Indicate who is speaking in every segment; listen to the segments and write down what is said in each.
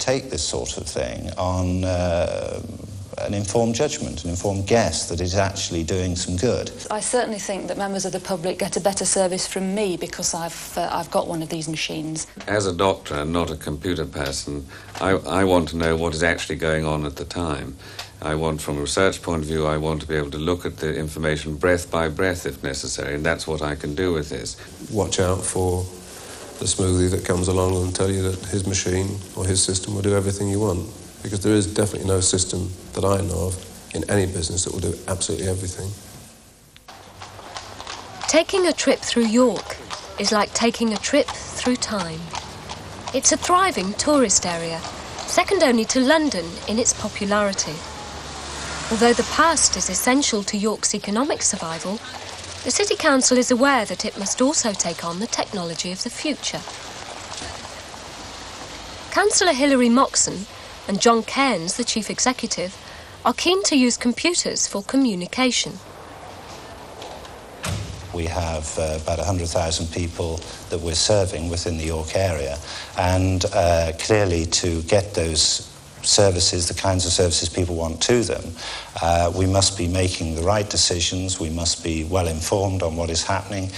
Speaker 1: take this sort of thing on an informed judgment, an informed guess that it's actually doing some good.
Speaker 2: I certainly think that members of the public get a better service from me because I've got one of these machines.
Speaker 3: As a doctor and not a computer person, I want to know what is actually going on at the time. I want, from a research point of view, I want to be able to look at the information breath by breath if necessary, and that's what I can do with this.
Speaker 4: Watch out for the smoothie that comes along and tell you that his machine or his system will do everything you want. Because there is definitely no system that I know of in any business that will do absolutely everything.
Speaker 5: Taking a trip through York is like taking a trip through time. It's a thriving tourist area, second only to London in its popularity. Although the past is essential to York's economic survival, the City Council is aware that it must also take on the technology of the future. Councillor Hilary Moxon and John Cairns, the Chief Executive, are keen to use computers for communication.
Speaker 1: We have about 100,000 people that we're serving within the York area, and clearly to get those services, the kinds of services people want to them, we must be making the right decisions, we must be well informed on what is happening,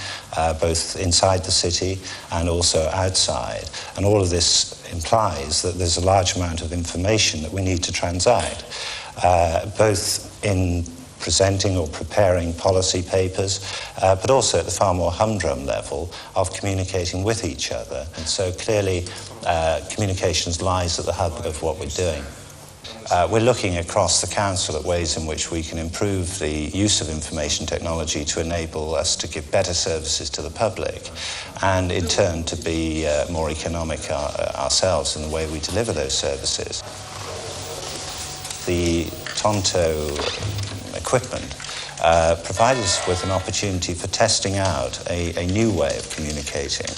Speaker 1: both inside the city and also outside. And all of this implies that there's a large amount of information that we need to transact, both in presenting or preparing policy papers, but also at the far more humdrum level of communicating with each other. And so clearly communications lies at the hub of what we're doing. We're looking across the council at ways in which we can improve the use of information technology to enable us to give better services to the public and in turn to be more economic ourselves in the way we deliver those services. The Tonto equipment provided us with an opportunity for testing out a new way of communicating,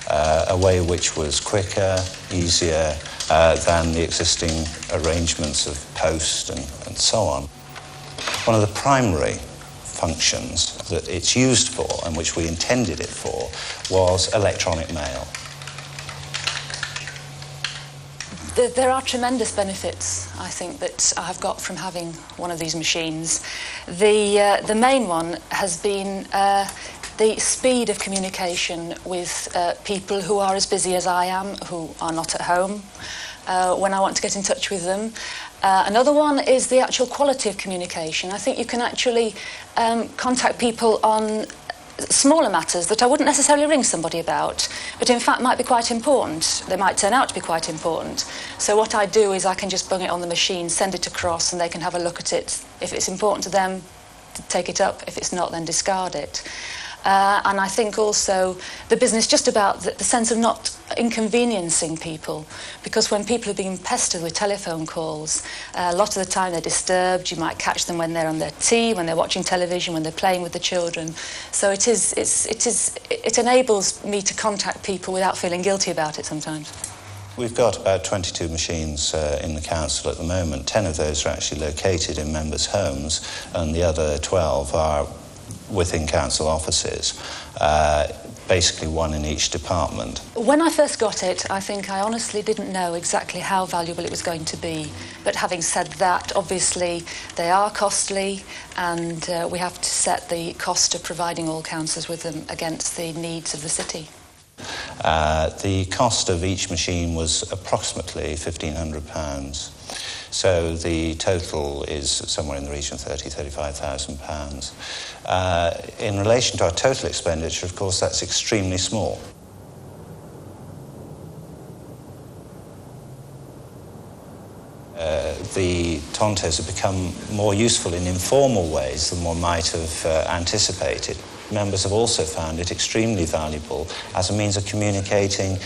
Speaker 1: a way which was quicker, easier than the existing arrangements of post and so on. One of the primary functions that it's used for and which we intended it for was electronic mail.
Speaker 2: There are tremendous benefits, I think, that I've got from having one of these machines. The main one has been the speed of communication with people who are as busy as I am, who are not at home, when I want to get in touch with them. Another one is the actual quality of communication. I think you can actually contact people on smaller matters that I wouldn't necessarily ring somebody about, but in fact might be quite important. They might turn out to be quite important. So what I do is I can just bung it on the machine, send it across, and they can have a look at it. If it's important to them, take it up. If it's not, then discard it. And I think also the business just about the sense of not inconveniencing people, because when people are being pestered with telephone calls, a lot of the time they're disturbed. You might catch them when they're on their tea, when they're watching television, when they're playing with the children. So it enables me to contact people without feeling guilty about it sometimes.
Speaker 1: We've got about 22 machines in the council at the moment. 10 of those are actually located in members' homes, and the other 12 are within council offices, basically one in each department. When
Speaker 2: I first got it, I think I honestly didn't know exactly how valuable it was going to be. But having said that, obviously they are costly, and we have to set the cost of providing all councils with them against the needs of the city.
Speaker 1: The cost of each machine was approximately £1,500. So the total is somewhere in the region of £30,000–35,000. In relation to our total expenditure, of course, that's extremely small. The Tontos have become more useful in informal ways than one might have anticipated. Members have also found it extremely valuable as a means of communicating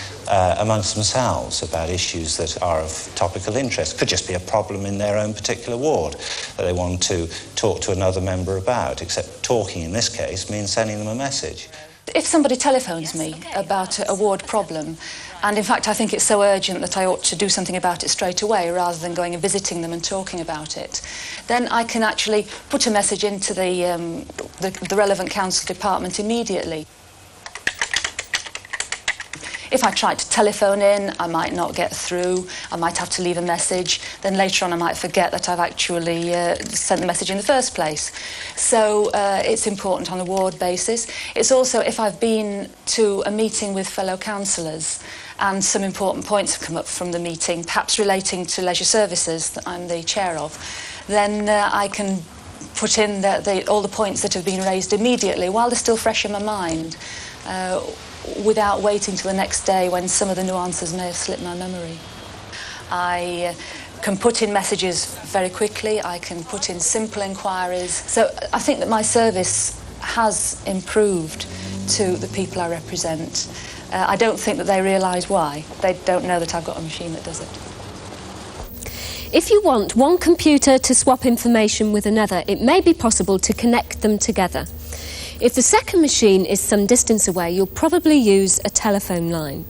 Speaker 1: amongst themselves about issues that are of topical interest. Could just be a problem in their own particular ward that they want to talk to another member about, except talking in this case means sending them a message.
Speaker 2: If somebody telephones me about a ward problem, and in fact I think it's so urgent that I ought to do something about it straight away rather than going and visiting them and talking about it, then I can actually put a message into the relevant council department immediately. if I tried to telephone in, I might not get through, I might have to leave a message, then later on I might forget that I've actually sent the message in the first place. So it's important on a ward basis. It's also if I've been to a meeting with fellow councillors and some important points have come up from the meeting, perhaps relating to leisure services that I'm the chair of, then I can put in all the points that have been raised immediately while they're still fresh in my mind, without waiting till the next day when some of the nuances may have slipped my memory. I can put in messages very quickly, I can put in simple inquiries. So I think that my service has improved to the people I represent. I don't think that they realise why. They don't know that I've got a machine that does it.
Speaker 5: If you want one computer to swap information with another, it may be possible to connect them together. If the second machine is some distance away, you'll probably use a telephone line.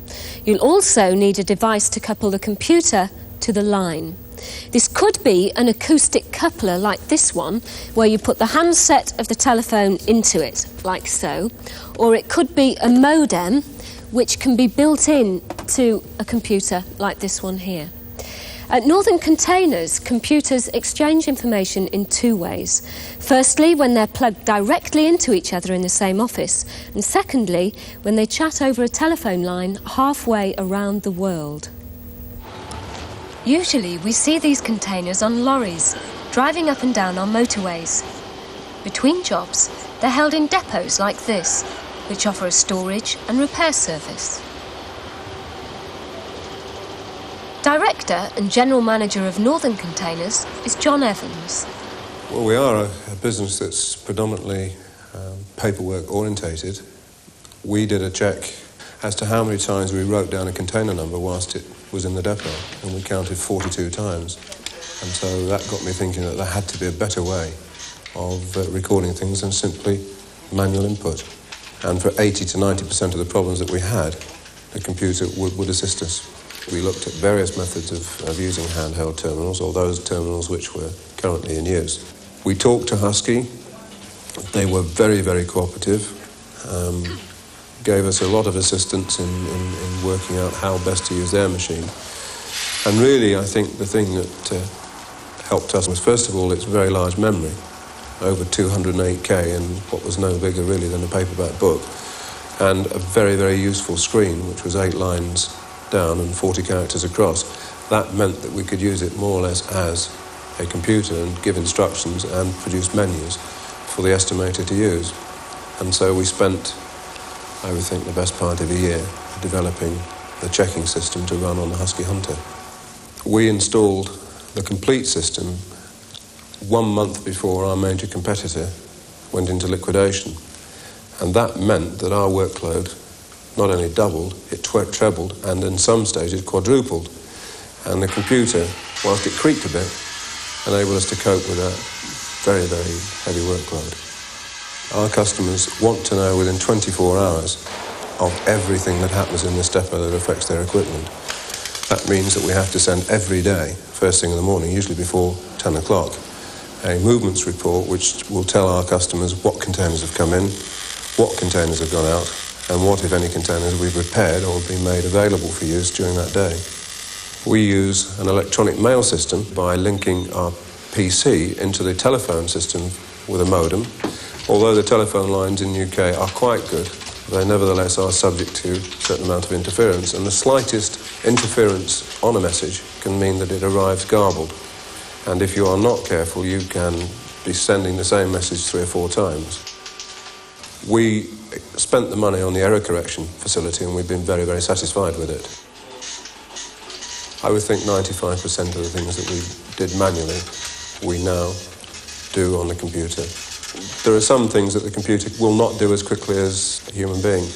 Speaker 5: You'll also need a device to couple the computer to the line. This could be an acoustic coupler like this one, where you put the handset of the telephone into it, like so, or it could be a modem, which can be built in to a computer like this one here. At Northern Containers, computers exchange information in two ways. Firstly, when they're plugged directly into each other in the same office, and secondly, when they chat over a telephone line halfway around the world. Usually, we see these containers on lorries, driving up and down our motorways. Between jobs, they're held in depots like this, which offer a storage and repair service. Director and General Manager of Northern Containers is John Evans.
Speaker 4: Well, we are a business that's predominantly paperwork orientated. We did a check as to how many times we wrote down a container number whilst it was in the depot, and we counted 42 times. And so that got me thinking that there had to be a better way of recording things than simply manual input. And for 80 to 90% of the problems that we had, the computer would assist us. We looked at various methods of using handheld terminals, or those terminals which were currently in use. We talked to Husky. They were very, very cooperative, gave us a lot of assistance in working out how best to use their machine. And really, I think the thing that helped us was, first of all, its very large memory, over 208K, and what was no bigger really than a paperback book, and a very, very useful screen, which was 8 lines down and 40 characters across. That meant that we could use it more or less as a computer and give instructions and produce menus for the estimator to use. And so we spent, I would think, the best part of a year developing the checking system to run on the Husky Hunter. We installed the complete system 1 month before our major competitor went into liquidation. And that meant that our workload not only doubled, it trebled, and in some stages quadrupled. And the computer, whilst it creaked a bit, enabled us to cope with that very, very heavy workload. Our customers want to know within 24 hours of everything that happens in this depot that affects their equipment. That means that we have to send every day, first thing in the morning, usually before 10 o'clock, a movements report which will tell our customers what containers have come in, what containers have gone out, and what, if any, containers we've repaired or been made available for use during that day. We use an electronic mail system by linking our PC into the telephone system with a modem. Although the telephone lines in the UK are quite good, they nevertheless are subject to a certain amount of interference, and the slightest interference on a message can mean that it arrives garbled. And if you are not careful, you can be sending the same message 3 or 4 times. We spent the money on the error correction facility, and we've been very, very satisfied with it. I would think 95% of the things that we did manually, we now do on the computer. There are some things that the computer will not do as quickly as a human being.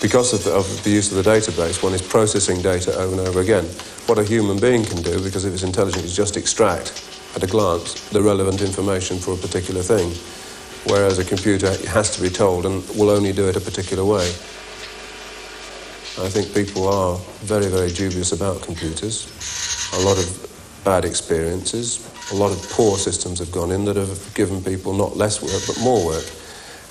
Speaker 4: Because of the use of the database, one is processing data over and over again. What a human being can do, because of its intelligence, is just extract, at a glance, the relevant information for a particular thing. Whereas a computer has to be told and will only do it a particular way. I think people are very, very dubious about computers. A lot of bad experiences, a lot of poor systems have gone in that have given people not less work but more work.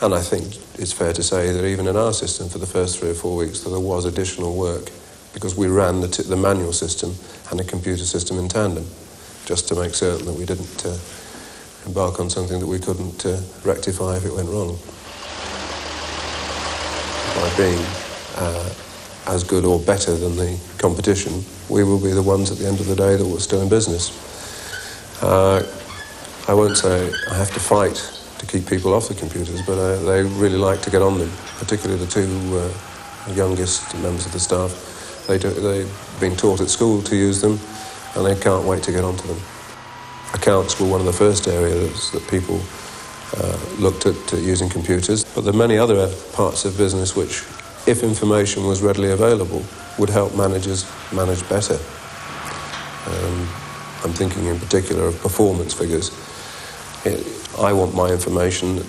Speaker 4: And I think it's fair to say that even in our system for the first 3 or 4 weeks that there was additional work because we ran the manual system and a computer system in tandem just to make certain that we didn't embark on something that we couldn't rectify if it went wrong. By being as good or better than the competition, we will be the ones at the end of the day that were still in business. I won't say I have to fight to keep people off the computers, but they really like to get on them, particularly the two youngest members of the staff. They've been taught at school to use them, and they can't wait to get onto them. Accounts were one of the first areas that people looked at using computers, but there are many other parts of business which, if information was readily available, would help managers manage better. I'm thinking in particular of performance figures. I want my information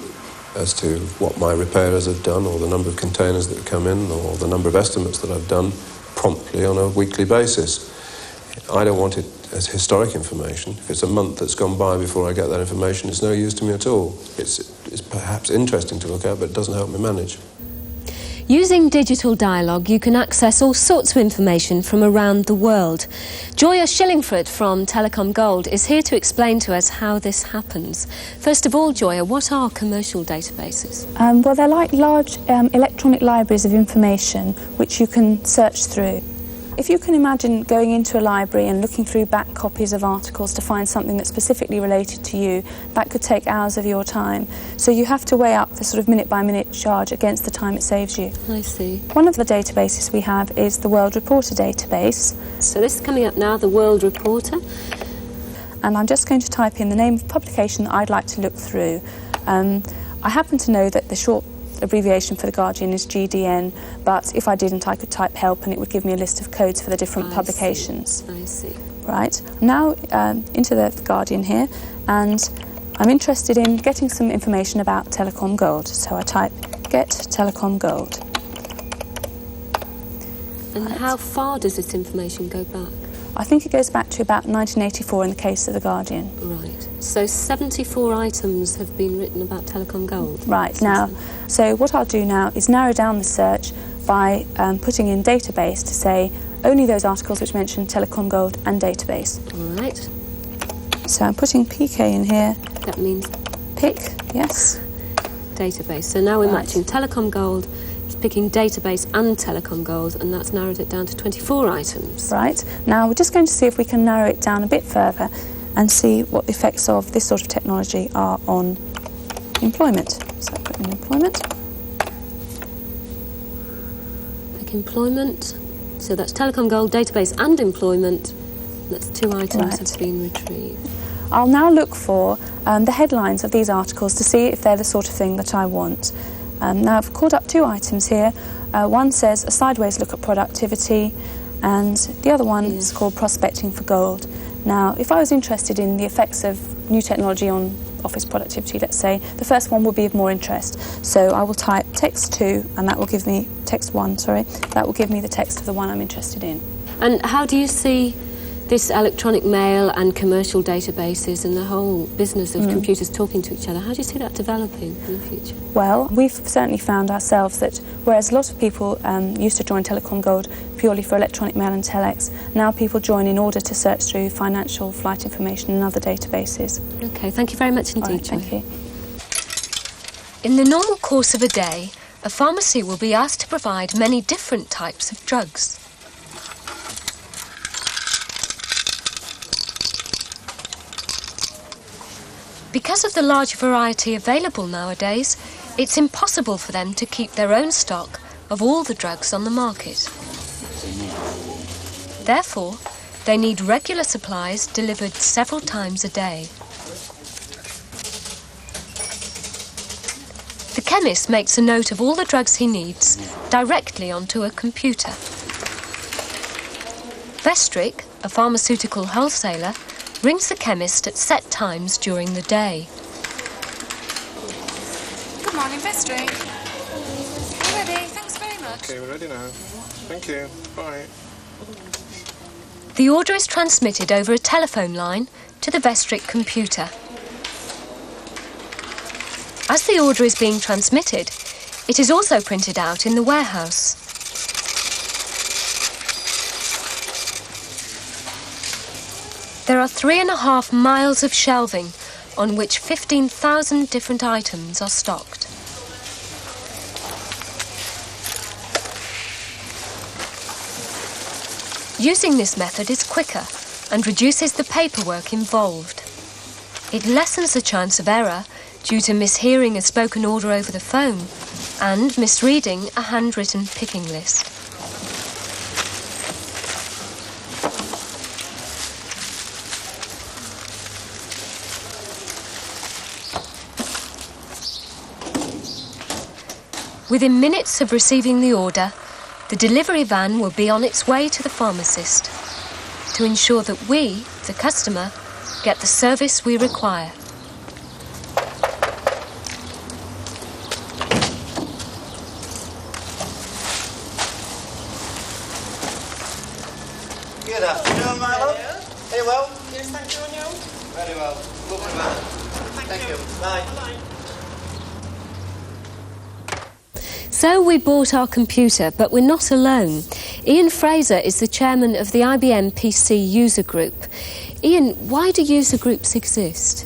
Speaker 4: as to what my repairers have done, or the number of containers that come in, or the number of estimates that I've done promptly on a weekly basis. I don't want it as historic information. If it's a month that's gone by before I get that information, it's no use to me at all. It's perhaps interesting to look at, but it doesn't help me manage.
Speaker 5: Using digital dialogue, you can access all sorts of information from around the world. Joya Shillingford from Telecom Gold is here to explain to us how this happens. First of all, Joya, what are commercial databases?
Speaker 6: Well, they're like large electronic libraries of information which you can search through. If you can imagine going into a library and looking through back copies of articles to find something that's specifically related to you, that could take hours of your time. So you have to weigh up the sort of minute-by-minute charge against the time it saves you.
Speaker 5: I see.
Speaker 6: One of the databases we have is the World Reporter database.
Speaker 5: So this is coming up now, the World Reporter.
Speaker 6: And I'm just going to type in the name of the publication that I'd like to look through. I happen to know that the short abbreviation for The Guardian is GDN, but if I didn't, I could type help and it would give me a list of codes for the different publications.
Speaker 5: I see.
Speaker 6: Right, now into the Guardian here, and I'm interested in getting some information about Telecom Gold, so I type get Telecom Gold.
Speaker 5: And how far does this information go back?
Speaker 6: I think it goes back to about 1984 in the case of The Guardian.
Speaker 5: Right. So 74 items have been written about Telecom Gold.
Speaker 6: Right, now, so what I'll do now is narrow down the search by putting in database to say only those articles which mention Telecom Gold and database.
Speaker 5: All right.
Speaker 6: So I'm putting PK in here.
Speaker 5: That means
Speaker 6: pick, yes.
Speaker 5: Database. So now we're matching Telecom Gold, it's picking database and Telecom Gold, and that's narrowed it down to 24 items.
Speaker 6: Right. Now we're just going to see if we can narrow it down a bit further and see what the effects of this sort of technology are on employment. So I put in employment.
Speaker 5: Pick employment. So that's Telecom Gold, database and employment. That's 2 items have been retrieved.
Speaker 6: I'll now look for the headlines of these articles to see if they're the sort of thing that I want. Now I've called up 2 items here. One says a sideways look at productivity, and the other one is called prospecting for gold. Now, if I was interested in the effects of new technology on office productivity, let's say, the first one will be of more interest. So I will type text 2, and that will give me text 1, sorry. That will give me the text of the one I'm interested in.
Speaker 5: And how do you see this electronic mail and commercial databases and the whole business of computers talking to each other, how do you see that developing in the future?
Speaker 6: Well, we've certainly found ourselves that whereas a lot of people used to join Telecom Gold purely for electronic mail and telex, now people join in order to search through financial, flight information and other databases.
Speaker 5: OK, thank you very much indeed.
Speaker 6: Right, thank you.
Speaker 5: In the normal course of a day, a pharmacy will be asked to provide many different types of drugs. Because of the large variety available nowadays, it's impossible for them to keep their own stock of all the drugs on the market. Therefore, they need regular supplies delivered several times a day. The chemist makes a note of all the drugs he needs directly onto a computer. Vestrick, a pharmaceutical wholesaler, rings the chemist at set times during the day.
Speaker 7: Good morning, Vestrick. We're ready, thanks very much.
Speaker 8: OK, we're ready now. Thank you. Bye.
Speaker 5: The order is transmitted over a telephone line to the Vestrick computer. As the order is being transmitted, it is also printed out in the warehouse. There are 3.5 miles of shelving on which 15,000 different items are stocked. Using this method is quicker and reduces the paperwork involved. It lessens the chance of error due to mishearing a spoken order over the phone and misreading a handwritten picking list. Within minutes of receiving the order, the delivery van will be on its way to the pharmacist to ensure that we, the customer, get the service we require.
Speaker 1: Good afternoon, my love. Are you well?
Speaker 9: Yes, thank you, and you?
Speaker 1: Very well. Lovely man. Thank you. Bye.
Speaker 9: Bye.
Speaker 5: So we bought our computer, but we're not alone. Ian Fraser is the chairman of the IBM PC user group. Ian, why do user groups exist?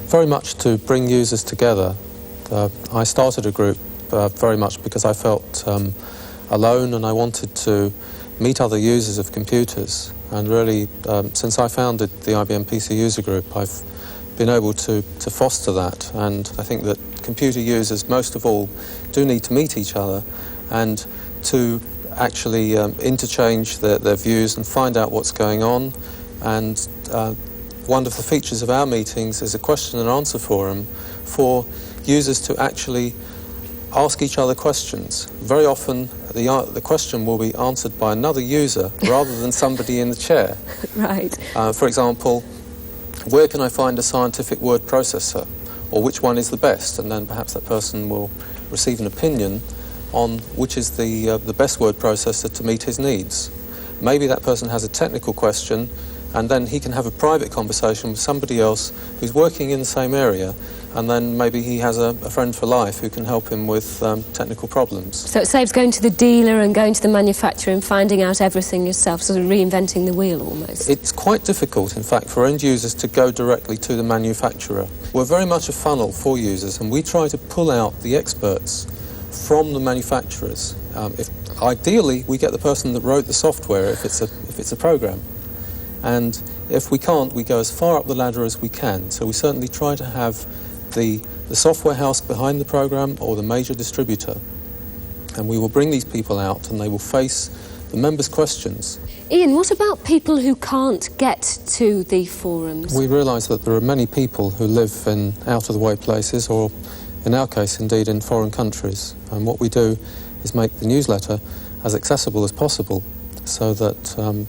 Speaker 4: Very much to bring users together. I started a group very much because I felt alone and I wanted to meet other users of computers. And really, since I founded the IBM PC user group, I've been able to foster that. And I think that computer users, most of all, do need to meet each other and to actually interchange their views and find out what's going on. And one of the features of our meetings is a question and answer forum for users to actually ask each other questions. Very often the question will be answered by another user rather than somebody in the chair.
Speaker 5: Right.
Speaker 4: For example, where can I find a scientific word processor? Or which one is the best? And then perhaps that person will receive an opinion on which is the best word processor to meet his needs. Maybe that person has a technical question, and then he can have a private conversation with somebody else who's working in the same area, and then maybe he has a friend for life who can help him with technical problems.
Speaker 5: So it saves going to the dealer and going to the manufacturer and finding out everything yourself, sort of reinventing the wheel almost.
Speaker 4: It's quite difficult, in fact, for end users to go directly to the manufacturer. We're very much a funnel for users, and we try to pull out the experts from the manufacturers. Ideally, we get the person that wrote the software if it's a program. And if we can't, we go as far up the ladder as we can. So we certainly try to have the software house behind the program or the major distributor. And we will bring these people out and they will face the members' questions.
Speaker 5: Ian, what about people who can't get to the forums?
Speaker 4: We realise that there are many people who live in out-of-the-way places, or in our case, indeed, in foreign countries. And what we do is make the newsletter as accessible as possible so that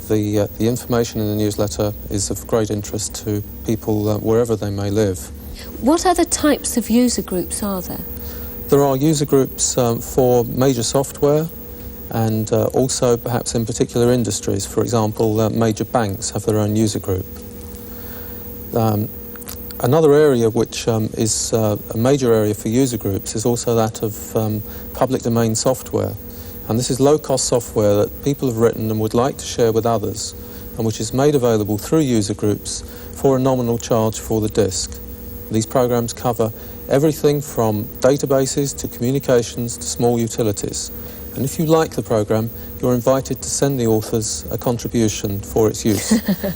Speaker 4: the information in the newsletter is of great interest to people wherever they may live.
Speaker 5: What other types of user groups are there?
Speaker 4: There are user groups for major software and also perhaps in particular industries. For example, major banks have their own user group. Another area which is a major area for user groups is also that of public domain software. And this is low-cost software that people have written and would like to share with others, and which is made available through user groups for a nominal charge for the disk. These programs cover everything from databases to communications to small utilities. And if you like the program, you're invited to send the authors a contribution for its use,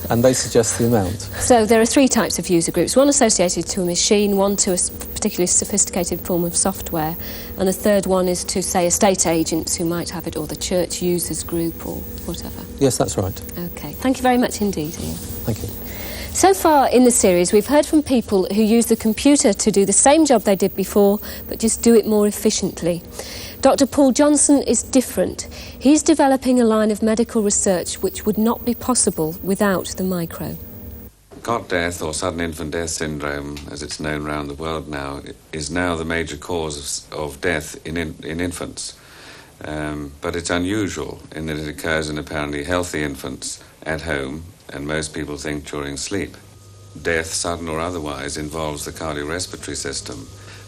Speaker 4: and they suggest the amount.
Speaker 5: So there are three types of user groups, one associated to a machine, one to a particularly sophisticated form of software, and the third one is to, say, estate agents who might have it, or the church users group, or whatever.
Speaker 4: Yes, that's right.
Speaker 5: OK. Thank you very much indeed, Ian.
Speaker 4: Thank you.
Speaker 5: So far in the series, we've heard from people who use the computer to do the same job they did before, but just do it more efficiently. Dr. Paul Johnson is different. He's developing a line of medical research which would not be possible without the micro.
Speaker 3: Cot death, or sudden infant death syndrome, as it's known around the world now, is now the major cause of death in infants. But it's unusual in that it occurs in apparently healthy infants at home, and most people think during sleep. Death, sudden or otherwise, involves the cardiorespiratory system,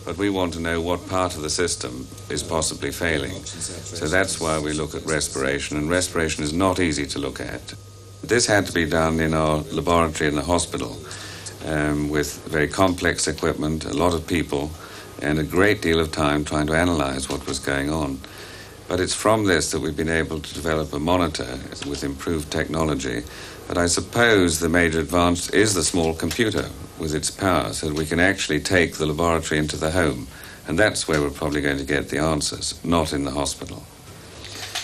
Speaker 3: but we want to know what part of the system is possibly failing. So that's why we look at respiration, and respiration is not easy to look at. This had to be done in our laboratory in the hospital with very complex equipment, a lot of people, and a great deal of time trying to analyze what was going on. But it's from this that we've been able to develop a monitor with improved technology. But I suppose the major advance is the small computer with its power, so that we can actually take the laboratory into the home. And that's where we're probably going to get the answers, not in the hospital.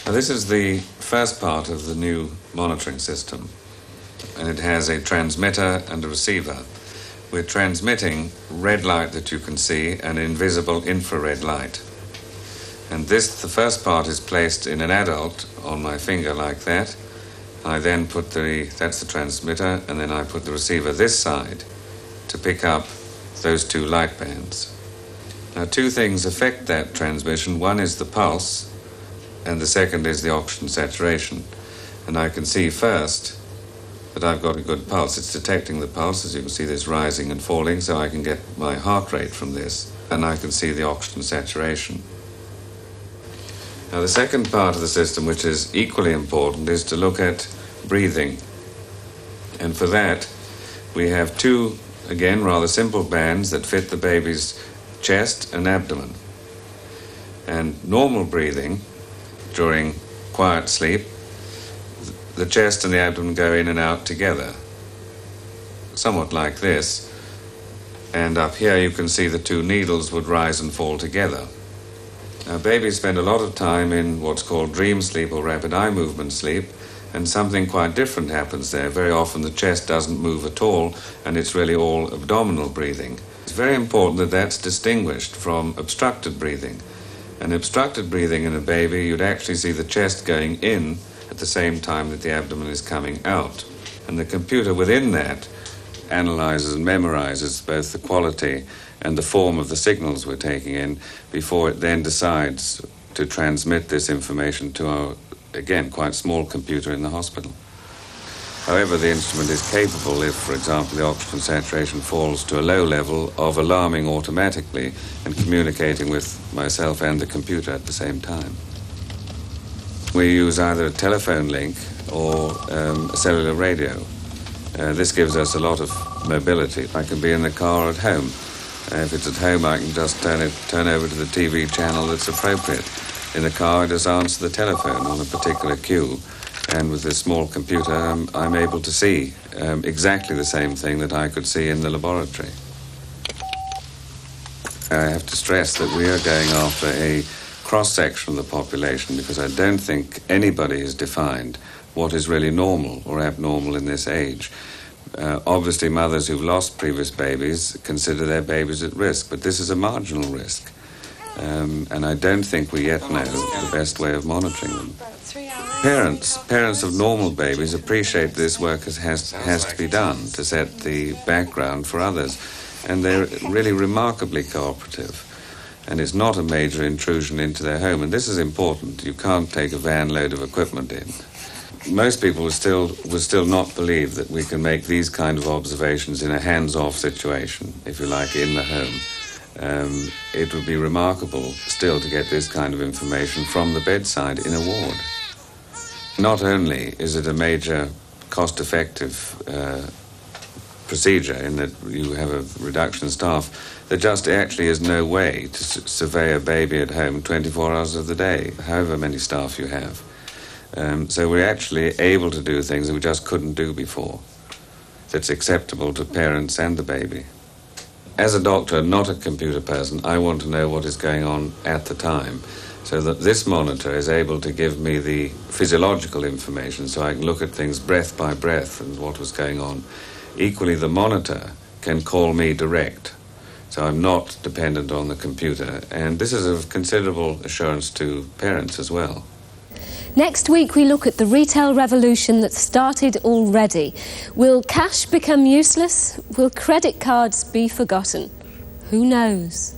Speaker 3: Now, this is the first part of the new monitoring system, and it has a transmitter and a receiver. We're transmitting red light that you can see and invisible infrared light. And this, the first part, is placed in an adult on my finger like that. I then put that's the transmitter, and then I put the receiver this side to pick up those two light bands. Now, two things affect that transmission. One is the pulse, and the second is the oxygen saturation. And I can see first that I've got a good pulse. It's detecting the pulse, as you can see this rising and falling, so I can get my heart rate from this, and I can see the oxygen saturation. Now, the second part of the system, which is equally important, is to look at breathing. And for that, we have two, again, rather simple bands that fit the baby's chest and abdomen. And normal breathing, during quiet sleep, the chest and the abdomen go in and out together, somewhat like this. And up here you can see the two needles would rise and fall together. Now, babies spend a lot of time in what's called dream sleep or rapid eye movement sleep, and something quite different happens there. Very often the chest doesn't move at all, and it's really all abdominal breathing. It's very important that that's distinguished from obstructed breathing. And obstructed breathing in a baby, you'd actually see the chest going in at the same time that the abdomen is coming out. And the computer within that analyzes and memorizes both the quality and the form of the signals we're taking in before it then decides to transmit this information to our, again, quite small computer in the hospital. However, the instrument is capable, if, for example, the oxygen saturation falls to a low level, of alarming automatically and communicating with myself and the computer at the same time. We use either a telephone link or a cellular radio. This gives us a lot of mobility. I can be in the car at home. If it's at home, I can just turn over to the TV channel that's appropriate. In the car, I just answer the telephone on a particular cue. And with this small computer, I'm able to see exactly the same thing that I could see in the laboratory. I have to stress that we are going after a cross-section of the population because I don't think anybody has defined what is really normal or abnormal in this age. Obviously, mothers who've lost previous babies consider their babies at risk, but this is a marginal risk. And I don't think we yet know the best way of monitoring them. Parents of normal babies appreciate this work has to be done to set the background for others, and they're really remarkably cooperative. And it's not a major intrusion into their home, and this is important. You can't take a van load of equipment in. Most people would still not believe that we can make these kind of observations in a hands-off situation, if you like, in the home. It would be remarkable still to get this kind of information from the bedside in a ward. Not only is it a major cost-effective procedure in that you have a reduction in staff, there just actually is no way to survey a baby at home 24 hours of the day, however many staff you have. So we're actually able to do things that we just couldn't do before, that's acceptable to parents and the baby. As a doctor, not a computer person, I want to know what is going on at the time, so that this monitor is able to give me the physiological information so I can look at things breath by breath and what was going on. Equally, the monitor can call me direct, so I'm not dependent on the computer. And this is of considerable assurance to parents as well.
Speaker 5: Next week we look at the retail revolution that started already. Will cash become useless? Will credit cards be forgotten? Who knows?